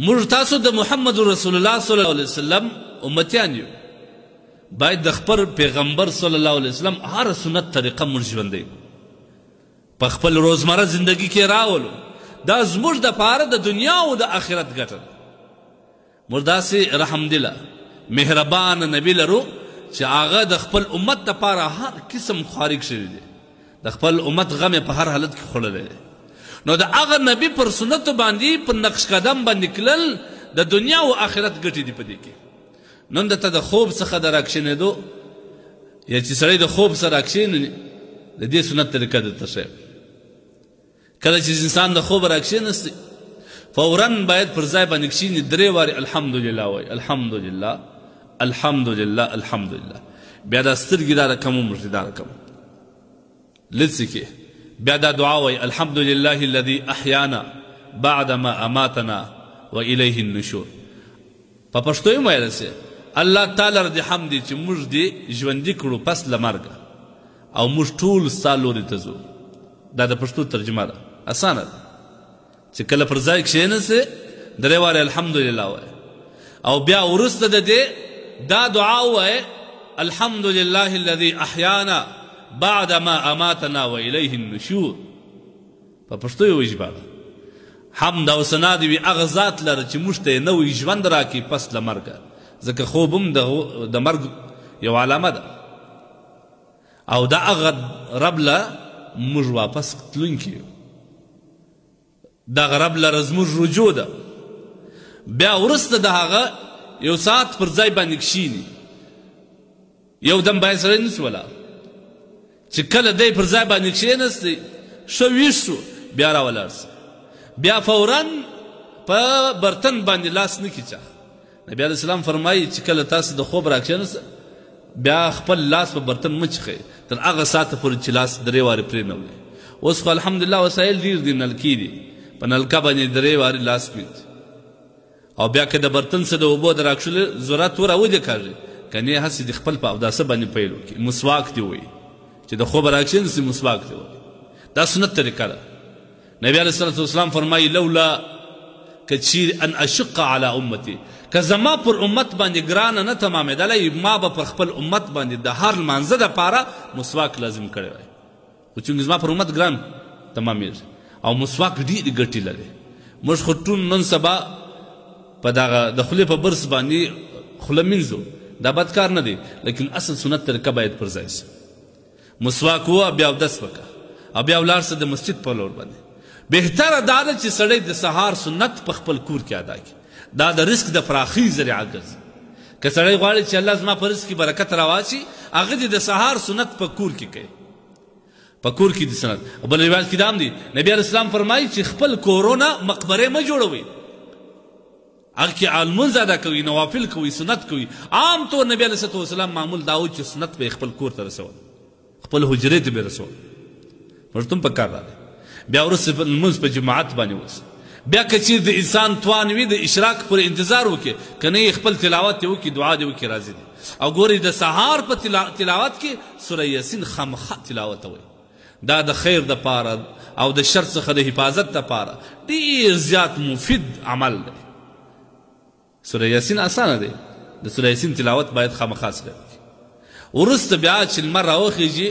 موږ تاسو د محمد رسول الله صلی الله علیه وسلم امتیان یو باید د خپل پیغمبر صلی الله علیه وسلم هر سنت طریقه موږ ژوندی په خپل روزمره زندگی کې راولو دا زموږ دپاره د دنیا او د آخرت ګټه موږ داسې رحمدله مهربان نبی لرو چې هغه د خپل امت دپاره هر قسم خوارق شوي دی د خپل امت غم یې په هر حالت کې خوړلی دی نو د هغه نبی پر سنتو باندې په نقش قدم باندې کلل د دنیا او آخرت ګټې دي په دې کې نن درته د خوب څخه د راکښېنېدو یا چې سړی د خوب سره راکښېني د دې سنت طریقه درته ښیم کله چې انسان د خوب راکښېنستی فورا باید پر ځای باندې کښېني 3 وارې الحمدلله وایي الحمدلله الحمدلله الحمدلله بیا دا سترګې دا رقم ومږدي دا رقم لڅې کې بیا دا دعا وایي الحمدلله الذي احیانا بعد ما اماتنا والیه النشور په پښتو یې ویلی سي الله تعالی رضی حمد چې موږ دې ژوندي کړو پس له مرګه او موږ ټول ستا لورې ته ځو دا د پښتو ترجمه ده اسانه ده چې کله پر ځای کښېنسې 3 وارې الحمدلله وایي او بیا وروسته د دې دا دعا وایي الحمدلله الذي احیانا بعد ما اماتنا والیه النشور په پښتو یې وژباړه حمد او ثنا دې وي هغه ذات لره چې موږ ته یې نوی ژوند راکړي پس له مرګه ځکه خوب هم د مرګ یو علامه ده او دا هغه رب له موږ واپس تلونکي یو دغه رب لره زموږ رجوع ده بیا وروسته د هغه یو ساعت پر ځای باندې کښېني یو دم باید سړی نسي ولاړ چې کله دی پر ځای باندې کښېنستی ښه ویښ سو بیا راولاړ سي بیا فورا په برتن باندې لاس نه کیچه نبی علیه السلام فرمایي چې کله تاسو د خوب راکښېنسته بیا خپل لاس په برتن مه چښئ تر هغه ساعته پورې چې لاس 3 وارې پرېنوئ اوس خو الحمدلله وسایل ډېر دي نلکي دي په نلکه باندې 3 وارې لاس پرېږدي او بیا که د برتن څه د اوبو د راکښلو ضرورت راودې کاږي که نه هسې د خپل په اوداسه باندې پیل وکړي مسواک دې ووایي چې د خوب راکښېنسي مسواک دې ووایي دا سنت طریقه ده نبی علیه الصلاة والسلام فرمایي لولا که چیرې ان اشق علی امتي که زما پر امت باندې ګرانه نه تمامېدلی ما به پر خپل امت باندې د هر لمانځه دپاره مسواک لازم کړی وای خو چونکې زما پر امت ګران تمامېږي او مسواک ډېرې ګټې لري موږ خو ټول نن سبا په دغه د خولې په برس باندې خوله مینځو دا بد کار نه دی لیکن اصل سنت طریقه باید پر ځای سي مسواک ووه بیا اودس وکړه او بیا ولاړ سه د مسجد په لور باندې بهتره دا ده چې سړی د سهار سنت په خپل کور کې ادا کړي دا د رزق د پراخي ذریعه ګرځي که سړی غواړي چې الله زما په رزق کې برکت راواچي هغه دې د سهار سنت په کور کې کوي په کور کې د سنت بل روایت کې دا هم دی نبي علیه السلام فرمایي چې خپل کورونه مقبرې مه جوړوئ هغه کې لمونځ ادا کوي نوافل کوي سنت کوي عام طور نبي علیه الصلاة والسلام معمول دا و چې سنت به یې خپل کور ته رسول خپل حجرې ته به رسول موږ ته هم په کار راغلی بیا وروسته لمونځ په جماعت باندې وسي بیا که چیرې د انسان توان وي د اشراق پورې انتظار وکړي که نه یې خپل تلاوت یې وکړي دعا دې وکړي راضي دي او ګورئ د سهار په تلاوت کې سوره یاسین خامخا تلاوت وایي دا د خیر دپاره او د شر څخه د حفاظت دپاره ډېر زیات مفید عمل دی سوره یاسین اسانه دی د سوره یاسین تلاوت باید خامخا سره وکړي وروسته بیا چې لمر راوخیږي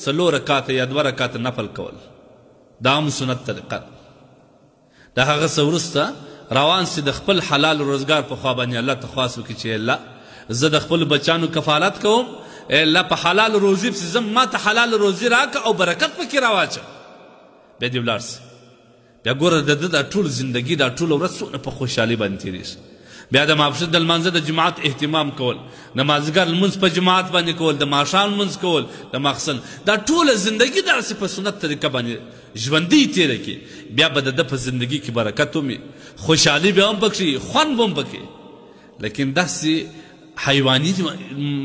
4 رکاته یا 2 رکاته نفل کول دا هم سنت طریقه ده د هغه څه وروسته روان سي د خپل حلال روزګار په خوا باندې الله ته خواست وکړي چې الله زه د خپلو بچانو کفالت کوم الله په حلال روزي پسې ځم ما ته حلال روزي راکړه او برکت پکې راواچه بیا دې ولاړ سي بیا ګوره د ده دا ټول زندګي دا ټوله ورځ څونه په خوشحالي باندې تېرېږي بیا د ماپښین د لمانځه د جماعت اهتمام کول د مازدیګر لمونځ په جماعت باندې کول د ماښام لمونځ کول د ماخستن دا ټوله زندګي داسې په سنت طریقه باندې ژوندی تېره کړي بیا به د ده په زندګي کې برکت ومي خوشحالي به هم پکې خوند به هم پکې لیکن داسې حیواني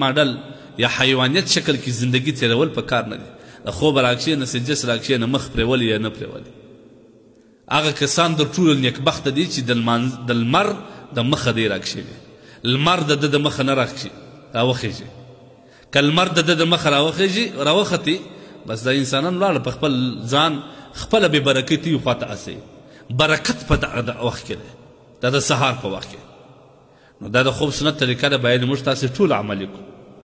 ماډل یا حیوانیت شکل کې زندگی تیرول په کار نه دي د خوب راکښېنه سجس راکښېنه مخ پرېولي یا نه پرېولي هغه کسان در ټولو نیکبخته دي چې د لمر د مخه دی راکښېني لمر د ده د مخه نه راوخیږي که لمر د ده د مخه راوختي بس دا انسانان ولاړه په خپل ځان خپله بې برکتي خواته اچوي برکت په دغه وخت کې دی دا د سهار په وخت کې نو دا د خوب سنت طریقه ده باید موږ تاسې ټول عملي کړو